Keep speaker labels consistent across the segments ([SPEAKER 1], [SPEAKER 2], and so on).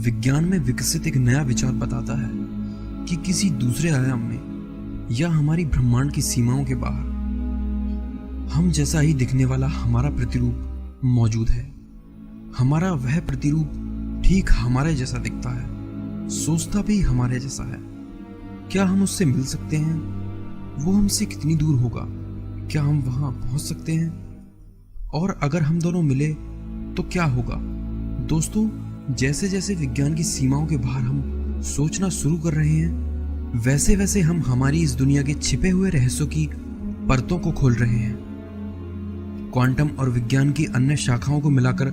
[SPEAKER 1] विज्ञान में विकसित एक नया विचार बताता है कि किसी दूसरे आयाम में या हमारी ब्रह्मांड की सीमाओं के बाहर हम जैसा ही दिखने वाला हमारा प्रतिरूप मौजूद है। हमारा वह प्रतिरूप ठीक हमारे जैसा दिखता है, सोचता भी हमारे जैसा है। क्या हम उससे मिल सकते हैं? वो हमसे कितनी दूर होगा? क्या हम वहां पहुंच सकते हैं? और अगर हम दोनों मिले तो क्या होगा? दोस्तों, जैसे जैसे विज्ञान की सीमाओं के बाहर हम सोचना शुरू कर रहे हैं, वैसे वैसे हम हमारी इस दुनिया के छिपे हुए रहस्यों की परतों को खोल रहे हैं। क्वांटम और विज्ञान की अन्य शाखाओं को मिलाकर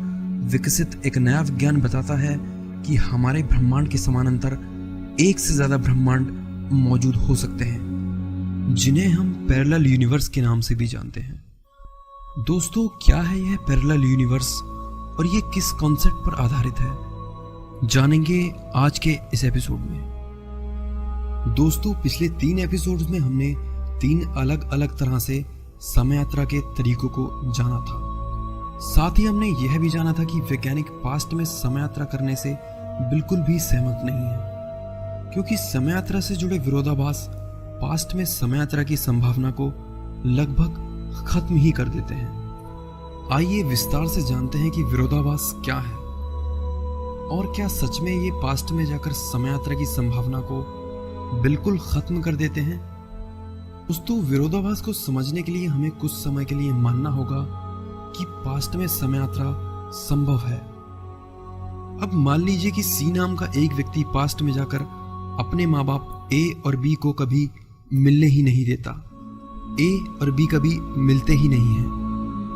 [SPEAKER 1] विकसित एक नया विज्ञान बताता है कि हमारे ब्रह्मांड के समानांतर एक से ज्यादा ब्रह्मांड मौजूद हो सकते हैं, जिन्हें हम पैरेलल यूनिवर्स के नाम से भी जानते हैं। दोस्तों, क्या है यह पैरेलल यूनिवर्स और ये किस कॉन्सेप्ट पर आधारित है, जानेंगे आज के इस एपिसोड में। दोस्तों, पिछले 3 एपिसोड्स में हमने 3 अलग अलग तरह से समय यात्रा के तरीकों को जाना था। साथ ही हमने यह भी जाना था कि वैज्ञानिक पास्ट में समय यात्रा करने से बिल्कुल भी सहमत नहीं है, क्योंकि समय यात्रा से जुड़े विरोधाभास पास्ट में समय यात्रा की संभावना को लगभग खत्म ही कर देते हैं। आइए विस्तार से जानते हैं कि विरोधाभास क्या है और क्या सच में ये पास्ट में जाकर समय यात्रा की संभावना को बिल्कुल खत्म कर देते हैं। दोस्तों, विरोधाभास को समझने के लिए हमें कुछ समय के लिए मानना होगा कि पास्ट में समय यात्रा संभव है। अब मान लीजिए कि सी नाम का एक व्यक्ति पास्ट में जाकर अपने माँ बाप ए और बी को कभी मिलने ही नहीं देता। ए और बी कभी मिलते ही नहीं है,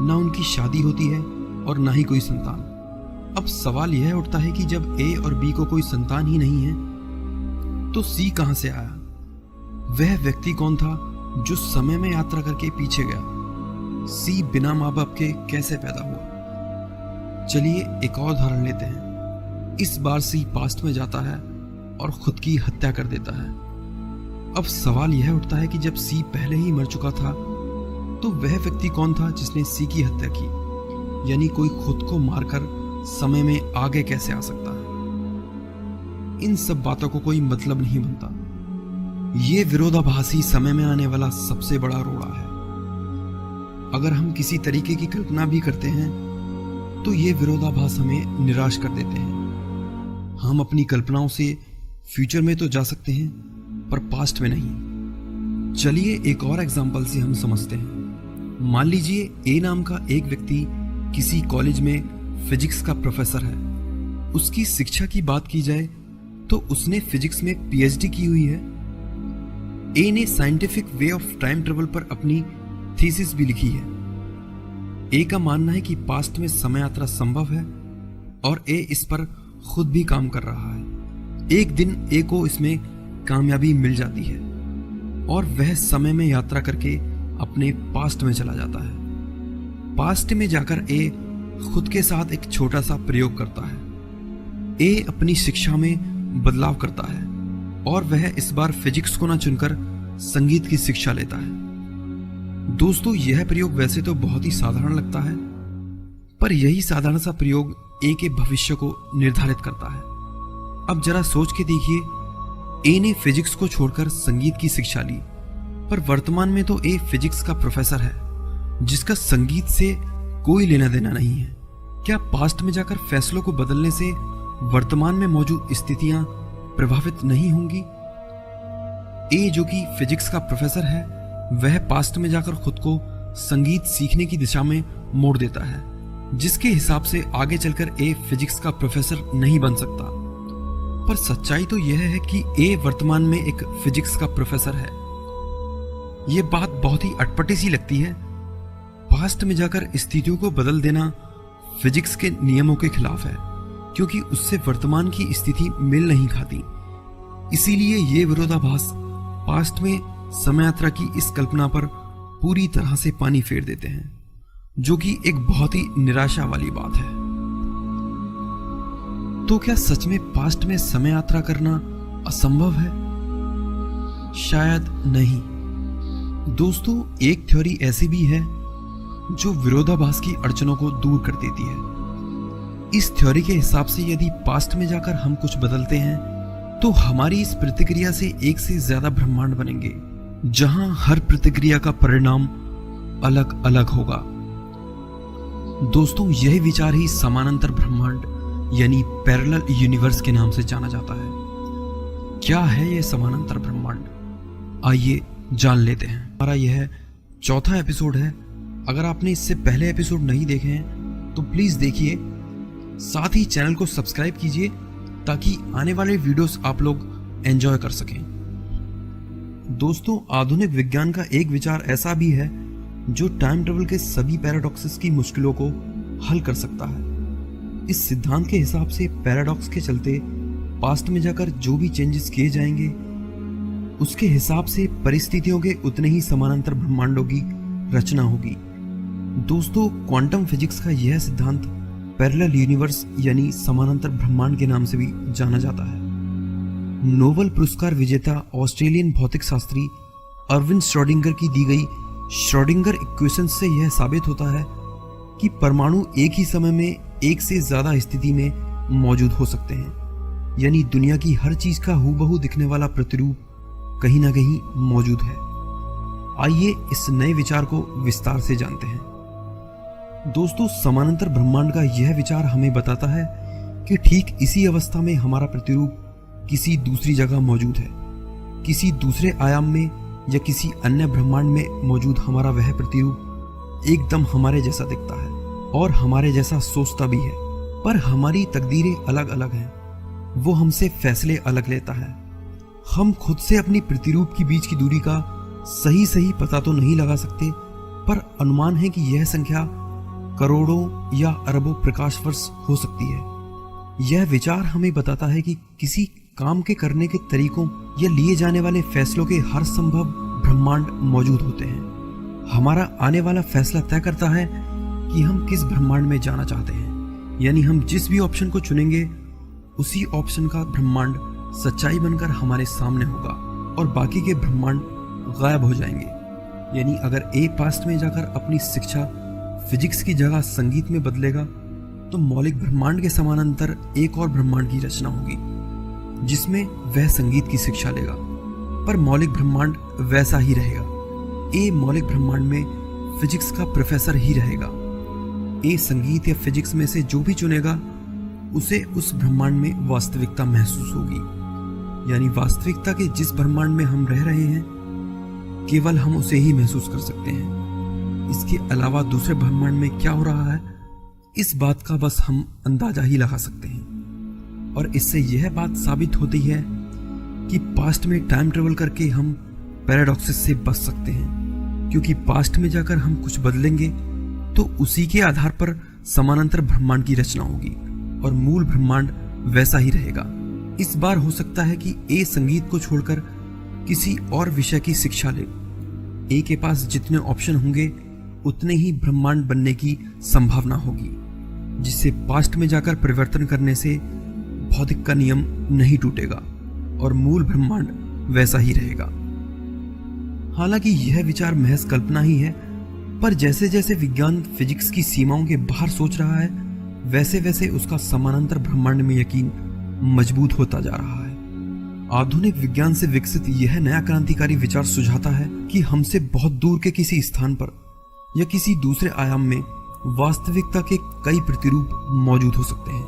[SPEAKER 1] ना उनकी शादी होती है और ना ही कोई संतान। अब सवाल यह उठता है कि जब ए और बी को कोई संतान ही नहीं है तो सी कहां से आया? वह व्यक्ति कौन था जो समय में यात्रा करके पीछे गया? सी बिना माँ बाप के कैसे पैदा हुआ? चलिए एक और उदाहरण लेते हैं। इस बार सी पास्ट में जाता है और खुद की हत्या कर देता है। अब सवाल यह उठता है कि जब सी पहले ही मर चुका था तो वह व्यक्ति कौन था जिसने सी की हत्या की? यानी कोई खुद को मारकर समय में आगे कैसे आ सकता है? इन सब बातों को कोई मतलब नहीं बनता। ये विरोधाभासी समय में आने वाला सबसे बड़ा रोड़ा है। अगर हम किसी तरीके की कल्पना भी करते हैं तो ये विरोधाभास हमें निराश कर देते हैं। हम अपनी कल्पनाओं से फ्यूचर में तो जा सकते हैं पर पास्ट में नहीं। चलिए एक और एग्जांपल से हम समझते हैं। मान लीजिए ए नाम का एक व्यक्ति किसी कॉलेज में फिजिक्स का प्रोफेसर है। उसकी शिक्षा की बात की जाए तो उसने फिजिक्स में पीएचडी की हुई है। ए ने scientific way of time travel पर अपनी थीसिस भी लिखी है। ए का मानना है कि पास्ट में समय यात्रा संभव है और ए इस पर खुद भी काम कर रहा है। एक दिन ए को इसमें कामयाबी मिल जाती है और वह समय में यात्रा करके अपने पास्ट में चला जाता है। पास्ट में जाकर ए खुद के साथ एक छोटा सा प्रयोग करता है। ए अपनी शिक्षा में बदलाव करता है और वह इस बार फिजिक्स को ना चुनकर संगीत की शिक्षा लेता है। दोस्तों, यह प्रयोग वैसे तो बहुत ही साधारण लगता है, पर यही साधारण सा प्रयोग ए के भविष्य को निर्धारित करता है। अब जरा सोच के देखिए, ए ने फिजिक्स को छोड़कर संगीत की शिक्षा ली, पर वर्तमान में तो ए फिजिक्स का प्रोफेसर है जिसका संगीत से कोई लेना देना नहीं है। क्या पास्ट में जाकर फैसलों को बदलने से वर्तमान में मौजूद स्थितियां प्रभावित नहीं होंगी? ए जो कि फिजिक्स का प्रोफेसर है, वह पास्ट में जाकर खुद को संगीत सीखने की दिशा में मोड़ देता है, जिसके हिसाब से आगे चलकर ए फिजिक्स का प्रोफेसर नहीं बन सकता। पर सच्चाई तो यह है कि ए वर्तमान में एक फिजिक्स का प्रोफेसर है। यह बात बहुत ही अटपटी सी लगती है। पास्ट में जाकर स्थितियों को बदल देना फिजिक्स के नियमों के खिलाफ है, क्योंकि उससे वर्तमान की स्थिति मेल नहीं खाती। इसीलिए ये विरोधाभास पास्ट में समय यात्रा की इस कल्पना पर पूरी तरह से पानी फेर देते हैं, जो कि एक बहुत ही निराशा वाली बात है। तो क्या सच में पास्ट में समय यात्रा करना असंभव है? शायद नहीं। दोस्तों, एक थ्योरी ऐसी भी है जो विरोधाभास की अड़चनों को दूर कर देती है। इस थ्योरी के हिसाब से यदि पास्ट में जाकर हम कुछ बदलते हैं तो हमारी इस प्रतिक्रिया से एक से ज्यादा ब्रह्मांड बनेंगे, जहां हर प्रतिक्रिया का परिणाम अलग अलग होगा। दोस्तों, यह विचार ही समानांतर ब्रह्मांड यानी पैरेलल यूनिवर्स के नाम से जाना जाता है। क्या है यह समानांतर ब्रह्मांड? आइए जान लेते हैं। हमारा यह चौथा एपिसोड है। अगर आपने इससे पहले एपिसोड नहीं देखे हैं तो प्लीज देखिए, साथ ही चैनल को सब्सक्राइब कीजिए ताकि आने वाले वीडियोस आप लोग एंजॉय कर सकें। दोस्तों, आधुनिक विज्ञान का एक विचार ऐसा भी है जो टाइम ट्रेवल के सभी पैराडॉक्सेस की मुश्किलों को हल कर सकता है। इस सिद्धांत के हिसाब से पैराडॉक्स के चलते पास्ट में जाकर जो भी चेंजेस किए जाएंगे उसके हिसाब से परिस्थितियों के उतने ही समानांतर ब्रह्मांडों की रचना होगी। दोस्तों, क्वांटम फिजिक्स का यह सिद्धांत पैरेलल यूनिवर्स यानी समानांतर ब्रह्मांड के नाम से भी जाना जाता है। नोबेल पुरस्कार विजेता ऑस्ट्रेलियन भौतिक शास्त्री अर्विन श्रोडिंगर की दी गई श्रोडिंगर इक्वेशन से यह साबित होता है कि परमाणु एक ही समय में एक से ज्यादा स्थिति में मौजूद हो सकते हैं, यानी दुनिया की हर चीज का हूबहू दिखने वाला प्रतिरूप कहीं ना कहीं मौजूद है। आइए इस नए विचार को विस्तार से जानते हैं। दोस्तों, समानांतर ब्रह्मांड का यह विचार हमें बताता है कि ठीक इसी अवस्था में हमारा प्रतिरूप किसी दूसरी जगह मौजूद है। किसी दूसरे आयाम में या किसी अन्य ब्रह्मांड में मौजूद हमारा वह प्रतिरूप एकदम हमारे जैसा दिखता है और हमारे जैसा सोचता भी है, पर हमारी तकदीरें अलग अलग हैं। वो हमसे फैसले अलग लेता है। हम खुद से अपनी प्रतिरूप के बीच की दूरी का सही पता तो नहीं लगा सकते, पर अनुमान है कि यह संख्या करोड़ों या अरबों प्रकाश वर्ष हो सकती है। यह विचार हमें बताता है कि किसी काम के करने के तरीकों या लिए जाने वाले फैसलों के हर संभव ब्रह्मांड मौजूद होते हैं। हमारा आने वाला फैसला तय करता है कि हम किस ब्रह्मांड में जाना चाहते हैं, यानी हम जिस भी ऑप्शन को चुनेंगे उसी ऑप्शन का ब्रह्मांड सच्चाई बनकर हमारे सामने होगा और बाकी के ब्रह्मांड गायब हो जाएंगे। यानी अगर ए पास्ट में जाकर अपनी शिक्षा फिजिक्स की जगह संगीत में बदलेगा तो मौलिक ब्रह्मांड के समानांतर एक और ब्रह्मांड की रचना होगी जिसमें वह संगीत की शिक्षा लेगा, पर मौलिक ब्रह्मांड वैसा ही रहेगा। ए मौलिक ब्रह्मांड में फिजिक्स का प्रोफेसर ही रहेगा। ए संगीत या फिजिक्स में से जो भी चुनेगा उसे उस ब्रह्मांड में वास्तविकता महसूस होगी, यानी वास्तविकता के जिस ब्रह्मांड में हम रह रहे हैं केवल हम उसे ही महसूस कर सकते हैं। इसके अलावा दूसरे ब्रह्मांड में क्या हो रहा है इस बात का बस हम अंदाजा ही लगा सकते हैं। और इससे यह बात साबित होती है कि पास्ट में टाइम ट्रेवल करके हम पैराडॉक्सेस से बच सकते हैं, क्योंकि पास्ट में जाकर हम कुछ बदलेंगे तो उसी के आधार पर समानांतर ब्रह्मांड की रचना होगी और मूल ब्रह्मांड वैसा ही रहेगा। इस बार हो सकता है कि ए संगीत को छोड़कर किसी और विषय की शिक्षा ले। ए के पास जितने ऑप्शन होंगे उतने ही ब्रह्मांड बनने की संभावना होगी, जिससे पास्ट में जाकर परिवर्तन करने से भौतिक का नियम नहीं टूटेगा और मूल ब्रह्मांड वैसा ही रहेगा। हालांकि यह विचार महज कल्पना ही है, पर जैसे जैसे विज्ञान फिजिक्स की सीमाओं के बाहर सोच रहा है वैसे वैसे उसका समानांतर ब्रह्मांड में यकीन मजबूत होता जा रहा है। आधुनिक विज्ञान से विकसित यह नया क्रांतिकारी विचार सुझाता है कि हमसे बहुत दूर के किसी स्थान पर या किसी दूसरे आयाम में वास्तविकता के कई प्रतिरूप मौजूद हो सकते हैं।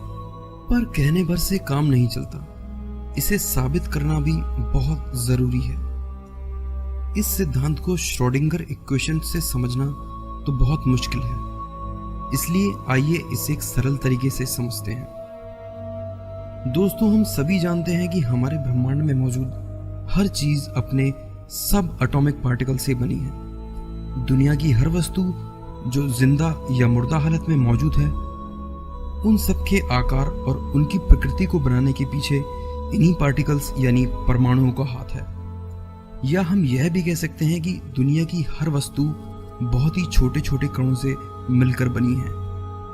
[SPEAKER 1] पर कहने भर से काम नहीं चलता, इसे साबित करना भी बहुत जरूरी है। इस सिद्धांत को श्रोडिंगर इक्वेशन से समझना तो बहुत मुश्किल है, इसलिए आइए इसे एक सरल तरीके से समझते हैं। दोस्तों, हम सभी जानते हैं कि हमारे ब्रह्मांड में मौजूद हर चीज अपने सब एटॉमिक पार्टिकल से बनी है। दुनिया की हर वस्तु जो जिंदा या मुर्दा हालत में मौजूद है उन सब के आकार और उनकी प्रकृति को बनाने के पीछे इन्हीं पार्टिकल्स यानी परमाणुओं का हाथ है। या हम यह भी कह सकते हैं कि दुनिया की हर वस्तु बहुत ही छोटे छोटे कणों से मिलकर बनी है,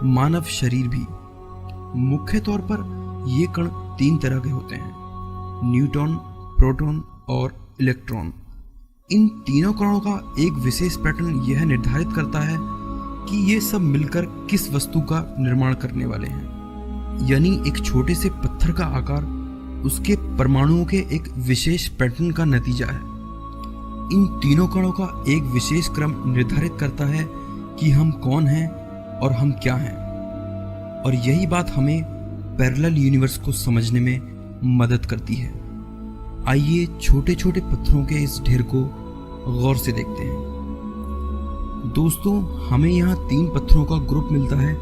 [SPEAKER 1] मानव शरीर भी। मुख्य तौर पर ये कण 3 तरह के होते हैं, न्यूट्रॉन, प्रोटॉन और इलेक्ट्रॉन। इन तीनों कणों का एक विशेष पैटर्न यह निर्धारित करता है कि ये सब मिलकर किस वस्तु का निर्माण करने वाले हैं। यानी एक छोटे से पत्थर का आकार उसके परमाणुओं के एक विशेष पैटर्न का नतीजा है। इन तीनों कणों का एक विशेष क्रम निर्धारित करता है कि हम कौन हैं और हम क्या हैं, और यही बात हमें पैरेलल यूनिवर्स को समझने में मदद करती है। आइए छोटे छोटे पत्थरों के इस ढेर को गौर से देखते हैं। दोस्तों, हमें यहाँ 3 पत्थरों का ग्रुप मिलता है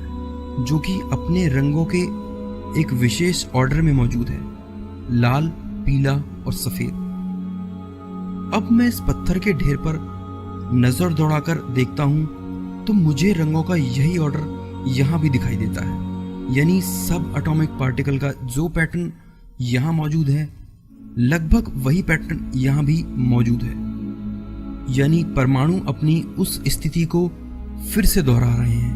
[SPEAKER 1] जो कि अपने रंगों के एक विशेष ऑर्डर में मौजूद है, लाल, पीला और सफेद। अब मैं इस पत्थर के ढेर पर नजर दौड़ाकर देखता हूं तो मुझे रंगों का यही ऑर्डर यहां भी दिखाई देता है। यानी सब एटॉमिक पार्टिकल का जो पैटर्न यहां मौजूद है, लगभग वही पैटर्न यहां भी मौजूद है। यानी परमाणु अपनी उस स्थिति को फिर से दोहरा रहे हैं।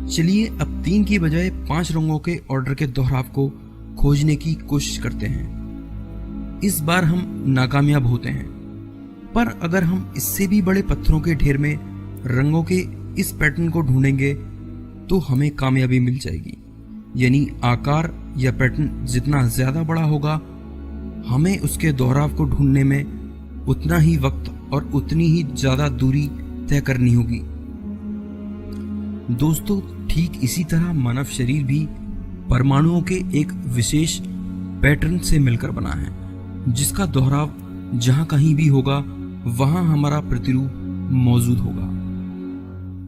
[SPEAKER 1] चलिए अब 3 की बजाय 5 रंगों के ऑर्डर के दोहराव को खोजने की कोशिश करते हैं। इस बार हम नाकामयाब होते हैं, पर अगर हम इससे भी बड़े पत्थरों के ढेर में रंगों के इस पैटर्न को ढूंढेंगे तो हमें कामयाबी मिल जाएगी। यानी आकार या पैटर्न जितना ज्यादा बड़ा होगा, हमें उसके दोहराव को ढूंढने में उतना ही वक्त और उतनी ही ज्यादा दूरी तय करनी होगी। दोस्तों, ठीक इसी तरह मानव शरीर भी परमाणुओं के एक विशेष पैटर्न से मिलकर बना है, जिसका दोहराव जहां कहीं भी होगा वहां हमारा प्रतिरूप मौजूद होगा।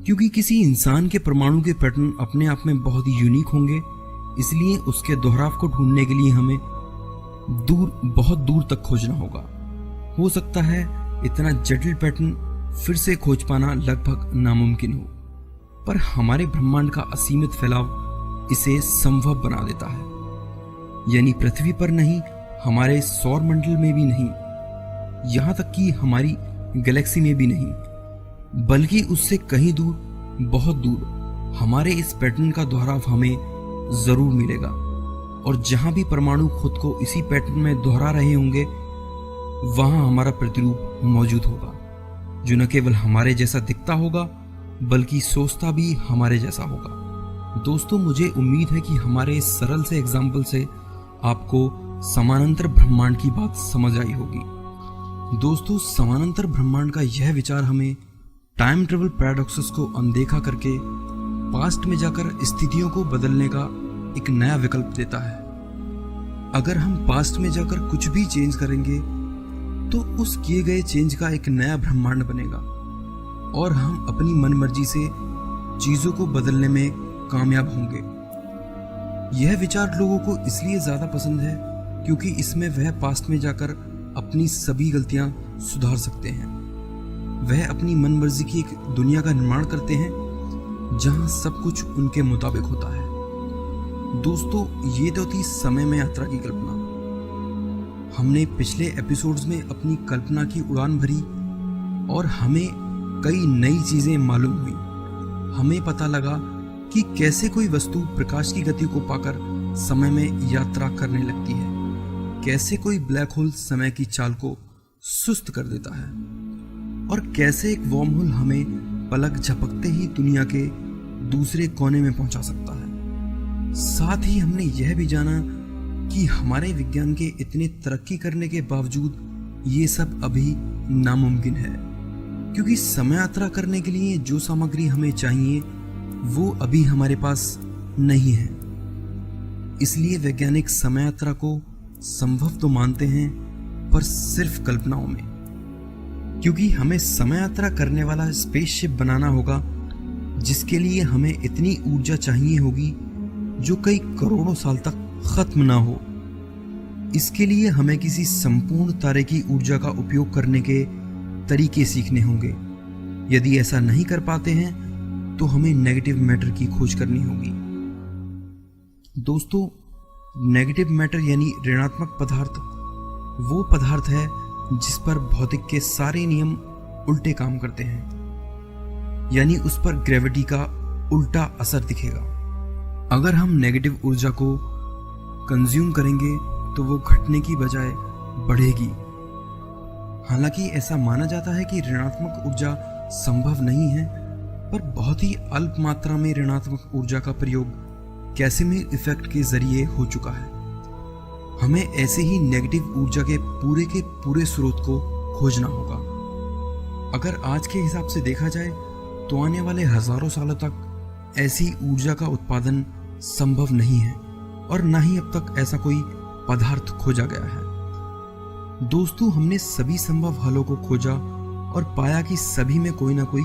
[SPEAKER 1] क्योंकि किसी इंसान के परमाणु के पैटर्न अपने आप में बहुत ही यूनिक होंगे, इसलिए उसके दोहराव को ढूंढने के लिए हमें बहुत दूर तक खोजना होगा। हो सकता है इतना जटिल पैटर्न फिर से खोज पाना लगभग नामुमकिन हो, पर हमारे ब्रह्मांड का असीमित फैलाव इसे संभव बना देता है। यानी पृथ्वी पर नहीं, हमारे सौर मंडल में भी नहीं, यहां तक कि हमारी गैलेक्सी में भी नहीं, बल्कि उससे कहीं दूर, बहुत दूर हमारे इस पैटर्न का दोहराव हमें जरूर मिलेगा। और जहां भी परमाणु खुद को इसी पैटर्न में दोहरा रहे होंगे, वहां हमारा प्रतिरूप मौजूद होगा, जो न केवल हमारे जैसा दिखता होगा बल्कि सोचता भी हमारे जैसा होगा। दोस्तों, मुझे उम्मीद है कि हमारे इस सरल से एग्जाम्पल से आपको समानांतर ब्रह्मांड की बात समझ आई होगी। दोस्तों, समानांतर ब्रह्मांड का यह विचार हमें टाइम ट्रेवल पैराडॉक्सेस को अनदेखा करके पास्ट में जाकर स्थितियों को बदलने का एक नया विकल्प देता है। अगर हम पास्ट में जाकर कुछ भी चेंज करेंगे तो उस किए गए चेंज का एक नया ब्रह्मांड बनेगा और हम अपनी मनमर्जी से चीजों को बदलने में कामयाब होंगे। यह विचार लोगों को इसलिए ज्यादा पसंद है क्योंकि इसमें वह पास्ट में जाकर अपनी सभी गलतियां सुधार सकते हैं। वह अपनी मनमर्जी की एक दुनिया का निर्माण करते हैं जहां सब कुछ उनके मुताबिक होता है। दोस्तों, ये तो थी समय में यात्रा की कल्पना। हमने पिछले एपिसोड्स में अपनी कल्पना की उड़ान भरी और हमें कई नई चीजें मालूम हुई। हमें पता लगा कि कैसे कोई वस्तु प्रकाश की गति को पाकर समय में यात्रा करने लगती है, कैसे कोई ब्लैक होल समय की चाल को सुस्त कर देता है, और कैसे एक वर्म होल हमें पलक झपकते ही दुनिया के दूसरे कोने में पहुंचा सकता है। साथ ही हमने यह भी जाना कि हमारे विज्ञान के इतने तरक्की करने के बावजूद ये सब अभी नामुमकिन है, क्योंकि समय यात्रा करने के लिए जो सामग्री हमें चाहिए वो अभी हमारे पास नहीं है। इसलिए वैज्ञानिक समय यात्रा को संभव तो मानते हैं, पर सिर्फ कल्पनाओं में, क्योंकि हमें समय यात्रा करने वाला स्पेसशिप बनाना होगा जिसके लिए हमें इतनी ऊर्जा चाहिए होगी जो कई करोड़ों साल तक खत्म ना हो। इसके लिए हमें किसी संपूर्ण तारे की ऊर्जा का उपयोग करने के तरीके सीखने होंगे। यदि ऐसा नहीं कर पाते हैं तो हमें नेगेटिव मैटर की खोज करनी होगी। दोस्तों, नेगेटिव मैटर यानी ऋणात्मक पदार्थ वो पदार्थ है जिस पर भौतिक के सारे नियम उल्टे काम करते हैं, यानी उस पर ग्रेविटी का उल्टा असर दिखेगा। अगर हम नेगेटिव ऊर्जा को कंज्यूम करेंगे तो वो घटने की बजाय बढ़ेगी। हालांकि ऐसा माना जाता है कि ऋणात्मक ऊर्जा संभव नहीं है, पर बहुत ही अल्प मात्रा में ऋणात्मक ऊर्जा का प्रयोग कैसिमिर इफेक्ट के जरिए हो चुका है। हमें ऐसे ही नेगेटिव ऊर्जा के पूरे स्रोत को खोजना होगा। अगर आज के हिसाब से देखा जाए तो आने वाले हजारों सालों तक ऐसी ऊर्जा का उत्पादन संभव नहीं है और ना ही अब तक ऐसा कोई पदार्थ खोजा गया है। दोस्तों, हमने सभी संभव हलों को खोजा और पाया कि सभी में कोई ना कोई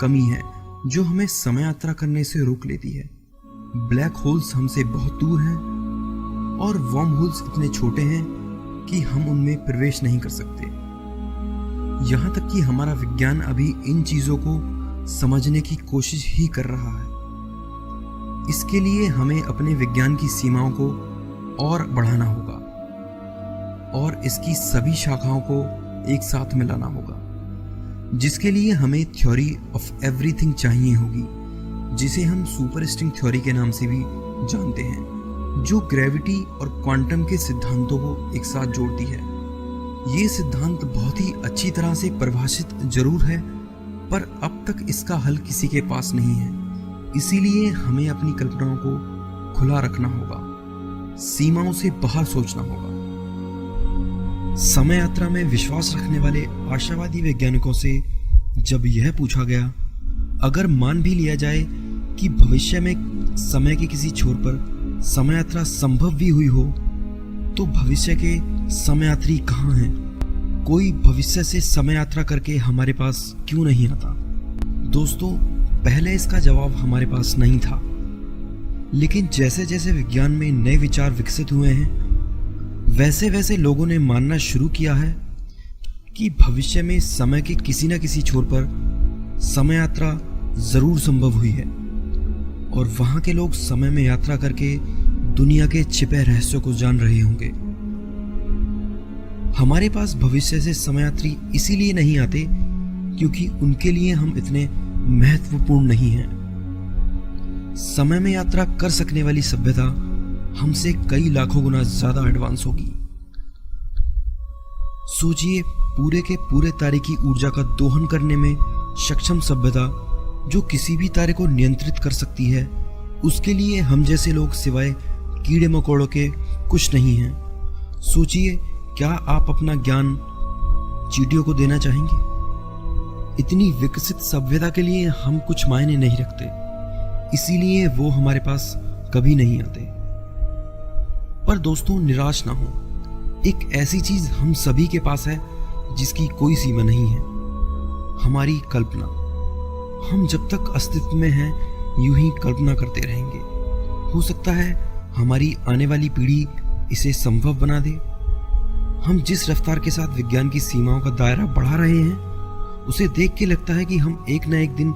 [SPEAKER 1] कमी है जो हमें समय यात्रा करने से रोक लेती है। ब्लैक होल्स हमसे बहुत दूर हैं और वर्म होल्स इतने छोटे हैं कि हम उनमें प्रवेश नहीं कर सकते। यहाँ तक कि हमारा विज्ञान अभी इन चीजों को समझने की कोशिश ही कर रहा है। इसके लिए हमें अपने विज्ञान की सीमाओं को और बढ़ाना होगा और इसकी सभी शाखाओं को एक साथ मिलाना होगा, जिसके लिए हमें थ्योरी ऑफ एवरीथिंग चाहिए होगी, जिसे हम सुपर स्ट्रिंग थ्योरी के नाम से भी जानते हैं, जो ग्रेविटी और क्वांटम के सिद्धांतों को एक साथ जोड़ती है। ये सिद्धांत बहुत ही अच्छी तरह से परिभाषित जरूर है, पर अब तक इसका हल किसी के पास नहीं है। इसीलिए हमें अपनी कल्पनाओं को खुला रखना होगा, सीमाओं से बाहर सोचना होगा। समय यात्रा में विश्वास रखने वाले आशावादी वैज्ञानिकों से जब यह पूछा गया, अगर मान भी लिया जाए कि भविष्य में समय के किसी छोर पर समय यात्रा संभव भी हुई हो, तो भविष्य के समय यात्री कहाँ हैं? कोई भविष्य से समय यात्रा करके हमारे पास क्यों नहीं आता? दोस्तों, पहले इसका जवाब हमारे पास नहीं था, लेकिन जैसे जैसे विज्ञान में नए विचार विकसित हुए हैं, वैसे वैसे लोगों ने मानना शुरू किया है कि भविष्य में समय के किसी न किसी छोर पर समय यात्रा जरूर संभव हुई है और वहां के लोग समय में यात्रा करके दुनिया के छिपे रहस्यों को जान रहे होंगे। हमारे पास भविष्य से समय यात्री इसीलिए नहीं आते क्योंकि उनके लिए हम इतने महत्वपूर्ण नहीं हैं। समय में यात्रा कर सकने वाली सभ्यता हमसे कई लाखों गुना ज्यादा एडवांस होगी। सोचिए, पूरे के पूरे तारे की ऊर्जा का दोहन करने में सक्षम सभ्यता जो किसी भी तारे को नियंत्रित कर सकती है, उसके लिए हम जैसे लोग सिवाय कीड़े मकोड़ों के कुछ नहीं हैं। सोचिए, क्या आप अपना ज्ञान चींटियों को देना चाहेंगे? इतनी विकसित सभ्यता के लिए हम कुछ मायने नहीं रखते, इसीलिए वो हमारे पास कभी नहीं आते। पर दोस्तों, निराश ना हो, एक ऐसी चीज हम सभी के पास है जिसकी कोई सीमा नहीं है, हमारी कल्पना। हम जब तक अस्तित्व में हैं यूं ही कल्पना करते रहेंगे। हो सकता है हमारी आने वाली पीढ़ी इसे संभव बना दे। हम जिस रफ्तार के साथ विज्ञान की सीमाओं का दायरा बढ़ा रहे हैं, उसे देख के लगता है कि हम एक न एक दिन